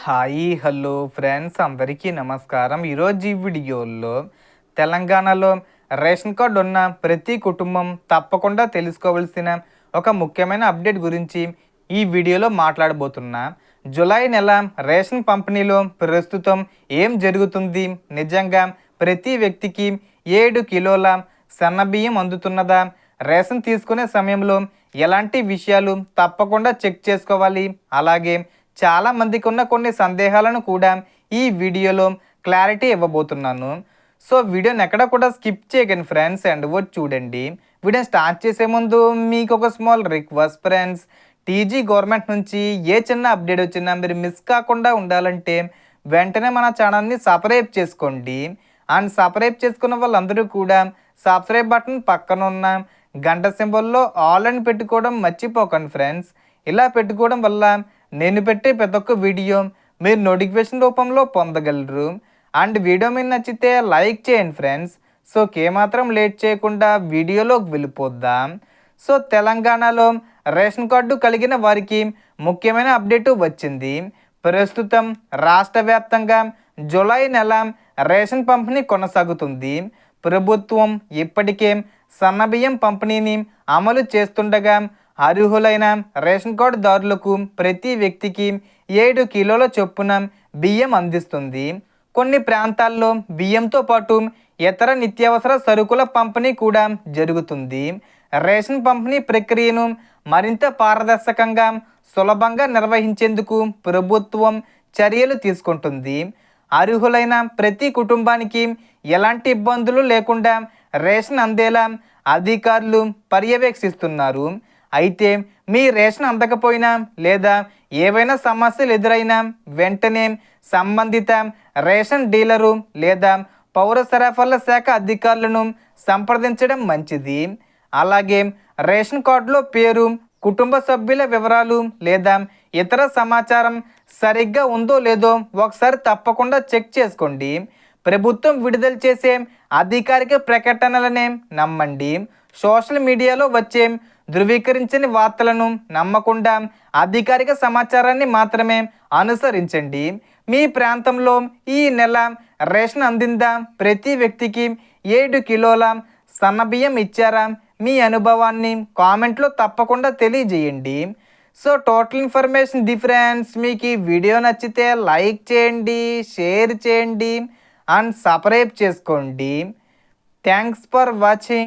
Hi hello friends అందరికీ నమస్కారం. ఈరోజు ఈ వీడియోలో తెలంగాణలో రేషన్ కార్డు ఉన్న ప్రతి కుటుంబం తప్పకుండా తెలుసుకోవాల్సిన ఒక ముఖ్యమైన అప్డేట్ గురించి ఈ వీడియోలో మాట్లాడబోతున్నా. జూలై నెల రేషన్ పంపిణీలో ప్రస్తుతం ఏం జరుగుతుంది, నిజంగా ప్రతి వ్యక్తికి 7 కిలోల సన్నబియ్యం అందుతున్నదా, రేషన్ తీసుకునే సమయంలో ఎలాంటి విషయాలు తప్పకుండా చెక్ చేసుకోవాలి, అలాగే చాలామందికి ఉన్న కొన్ని సందేహాలను కూడా ఈ వీడియోలో క్లారిటీ ఇవ్వబోతున్నాను. సో వీడియోని ఎక్కడ కూడా స్కిప్ చేయకండి ఫ్రెండ్స్, అండ్ వచ్చి చూడండి. వీడియో స్టార్ట్ చేసే ముందు మీకు ఒక small request friends, TG government నుంచి ఏ చిన్న అప్డేట్ వచ్చినా మీరు మిస్ కాకుండా ఉండాలంటే వెంటనే మన ఛానల్ని సబ్స్క్రైబ్ చేసుకోండి. అండ్ సబ్స్క్రైబ్ చేసుకున్న వాళ్ళందరూ కూడా సబ్స్క్రైబ్ బటన్ పక్కన ఉన్న గంట సింబల్లో ఆల్ అని పెట్టుకోవడం మర్చిపోకండి ఫ్రెండ్స్. ఇలా పెట్టుకోవడం వల్ల నేను పెట్టే ప్రతి ఒక్క వీడియో మీరు నోటిఫికేషన్ రూపంలో పొందగలరు. అండ్ వీడియో మీకు నచ్చితే లైక్ చేయండి ఫ్రెండ్స్. సో ఏమాత్రం లేట్ చేయకుండా వీడియోలోకి వెళ్ళిపోద్దాం. సో తెలంగాణలో రేషన్ కార్డు కలిగిన వారికి ముఖ్యమైన అప్డేటు వచ్చింది. ప్రస్తుతం రాష్ట్ర వ్యాప్తంగా జూలై నెల రేషన్ పంపిణీ కొనసాగుతుంది. ప్రభుత్వం ఇప్పటికే సన్నబియ్యం పంపిణీని అమలు చేస్తుండగా అర్హులైన రేషన్ కార్డుదారులకు ప్రతి వ్యక్తికి 7 కిలోల చొప్పున బియ్యం అందిస్తుంది. కొన్ని ప్రాంతాల్లో బియ్యంతో పాటు ఇతర నిత్యావసర సరుకుల పంపిణీ కూడా జరుగుతుంది. రేషన్ పంపిణీ ప్రక్రియను మరింత పారదర్శకంగా సులభంగా నిర్వహించేందుకు ప్రభుత్వం చర్యలు తీసుకుంటుంది. అర్హులైన ప్రతి కుటుంబానికి ఎలాంటి ఇబ్బందులు లేకుండా రేషన్ అందేలా అధికారులు పర్యవేక్షిస్తున్నారు. అయితే మీ రేషన్ అందకపోయినా లేదా ఏవైనా సమస్యలు ఎదురైనా వెంటనే సంబంధిత రేషన్ డీలరు లేదా పౌర సరఫరాల శాఖ అధికారులను సంప్రదించడం మంచిది. అలాగే రేషన్ కార్డులో పేరు, కుటుంబ సభ్యుల వివరాలు లేదా ఇతర సమాచారం సరిగ్గా ఉందో లేదో ఒకసారి తప్పకుండా చెక్ చేసుకోండి. ప్రభుత్వం విడుదల చేసే అధికారిక ప్రకటనలనే నమ్మండి. సోషల్ మీడియాలో వచ్చే ధృవీకరించని వార్తలను నమ్మకుండా అధికారిక సమాచారాన్ని మాత్రమే అనుసరించండి. మీ ప్రాంతంలో ఈ నెల రేషన్ అందిందా, ప్రతి వ్యక్తికి 7 కిలోల సన్నబియ్యం ఇచ్చారా, మీ అనుభవాన్ని కామెంట్లో తప్పకుండా తెలియజేయండి. So total information difference. మీకు ఈ వీడియో నచ్చితే లైక్ చేయండి, షేర్ చేయండి అండ్ సబ్స్క్రైబ్ చేసుకోండి. Thanks for watching.